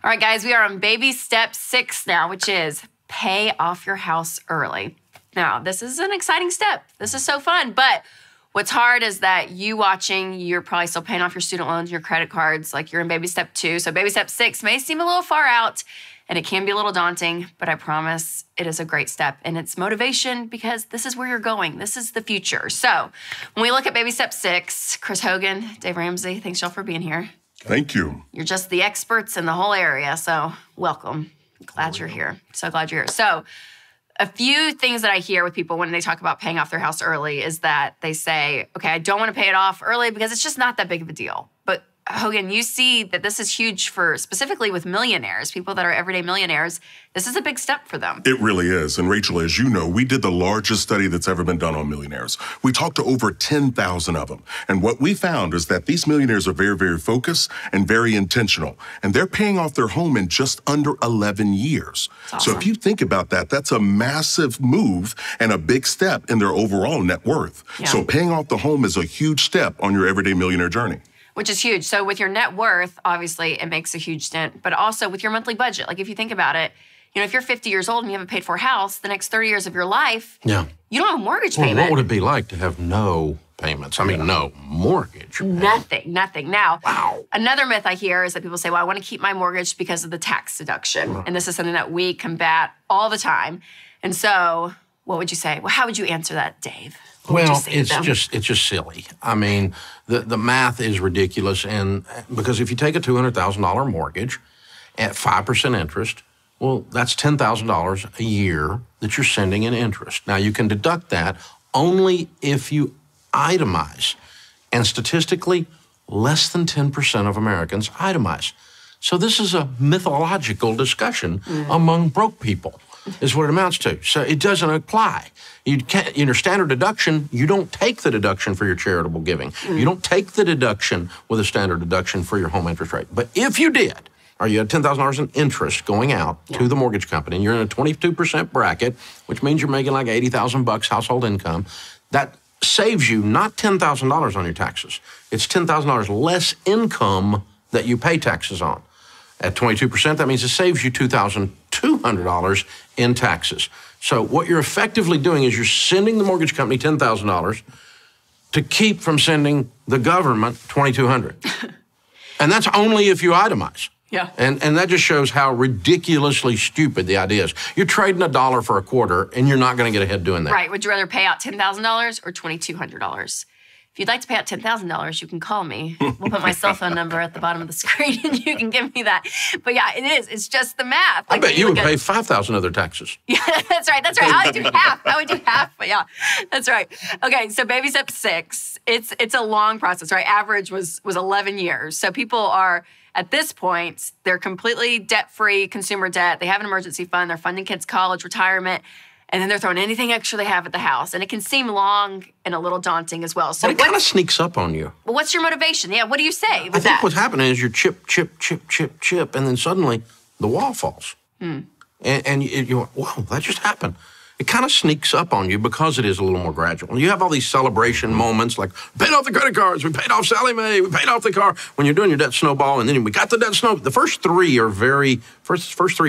All right, guys, we are on baby step 6 now, which is pay off your house early. Now, this is an exciting step. This is so fun, but what's hard is that you watching, you're probably still paying off your student loans, your credit cards, like you're in baby step 2. So baby step 6 may seem a little far out and it can be a little daunting, but I promise it is a great step and it's motivation because this is where you're going. This is the future. So when we look at baby step 6, Chris Hogan, Dave Ramsey, thanks y'all for being here. Thank you. You're just the experts in the whole area, so welcome. Glad you're here. So glad you're here. So a few things that I hear with people when they talk about paying off their house early is that they say, okay, I don't want to pay it off early because it's just not that big of a deal. But Hogan, you see that this is huge for specifically with millionaires, people that are everyday millionaires. This is a big step for them. It really is. And Rachel, as you know, we did the largest study that's ever been done on millionaires. We talked to over 10,000 of them. And what we found is that these millionaires are very, very focused and very intentional. And they're paying off their home in just under 11 years. Awesome. So if you think about that, that's a massive move and a big step in their overall net worth. Yeah. So paying off the home is a huge step on your everyday millionaire journey. Which is huge. So with your net worth, obviously, it makes a huge dent. But also with your monthly budget, like if you think about it, you know, if you're 50 years old and you haven't paid for a house, the next 30 years of your life, you don't have a mortgage payment. What would it be like to have no payments? I mean, no mortgage payment. Nothing. Now, another myth I hear is that people say, well, I want to keep my mortgage because of the tax deduction. And this is something that we combat all the time. And so what would you say? Well, how would you answer that, Dave? Well, it's just silly. I mean, the math is ridiculous, and because if you take a $200,000 mortgage at 5% interest, well, that's $10,000 a year that you're sending in interest. Now, you can deduct that only if you itemize, and statistically, less than 10% of Americans itemize. So this is a mythological discussion among broke people, is what it amounts to. So it doesn't apply. You can't, in your standard deduction, you don't take the deduction for your charitable giving. You don't take the deduction with a standard deduction for your home interest rate. But if you did, or you had $10,000 in interest going out to the mortgage company, and you're in a 22% bracket, which means you're making like $80,000 household income, that saves you not $10,000 on your taxes. It's $10,000 less income that you pay taxes on. At 22%, that means it saves you $2,200 in taxes. So what you're effectively doing is you're sending the mortgage company $10,000 to keep from sending the government $2,200. And that's only if you itemize. Yeah. And that just shows how ridiculously stupid the idea is. You're trading a dollar for a quarter, and you're not going to get ahead doing that. Right. Would you rather pay out $10,000 or $2,200? If you'd like to pay out $10,000, you can call me. We'll put my cell phone number at the bottom of the screen, and you can give me that. But yeah, it is. It's just the math. Like, I bet you would pay $5,000 other taxes. Yeah, that's right. I would do half. But yeah, that's right. Okay, so baby step 6. It's a long process, right? Average was 11 years. So people are, at this point, they're completely debt-free, consumer debt. They have an emergency fund. They're funding kids' college, retirement. And then they're throwing anything extra they have at the house. And it can seem long and a little daunting as well. So it kind of sneaks up on you. Well, what's your motivation? Yeah, what do you say with I that? think what's happening is you're chip, and then suddenly the wall falls. And you're, whoa, that just happened. It kind of sneaks up on you because it is a little more gradual. You have all these celebration moments like, paid off the credit cards, we paid off Sally Mae, we paid off the car. When you're doing your debt snowball, and then we got the debt snow. The first three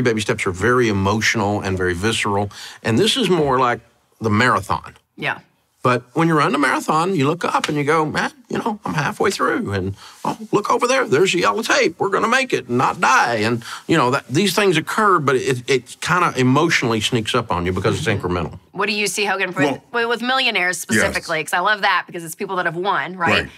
baby steps are very emotional and very visceral. And this is more like the marathon. Yeah. But when you run a marathon, you look up and you go, man, I'm halfway through. And, oh, look over there. There's the yellow tape. We're going to make it and not die. And, these things occur, but it kind of emotionally sneaks up on you because it's incremental. What do you see, Hogan, with millionaires specifically? Because I love that because it's people that have won, right?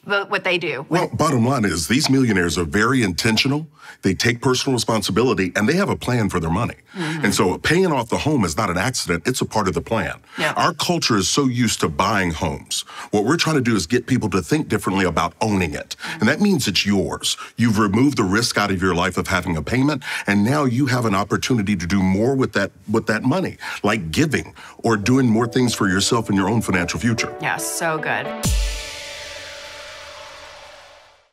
But what they do. Well, bottom line is these millionaires are very intentional. They take personal responsibility, and they have a plan for their money. And so paying off the home is not an accident. It's a part of the plan. Yeah. Our culture is so used to buying homes. What we're trying to do is get people to think differently about owning it. And that means it's yours. You've removed the risk out of your life of having a payment, and now you have an opportunity to do more with that money, like giving or doing more things for yourself and your own financial future. Yeah, so good.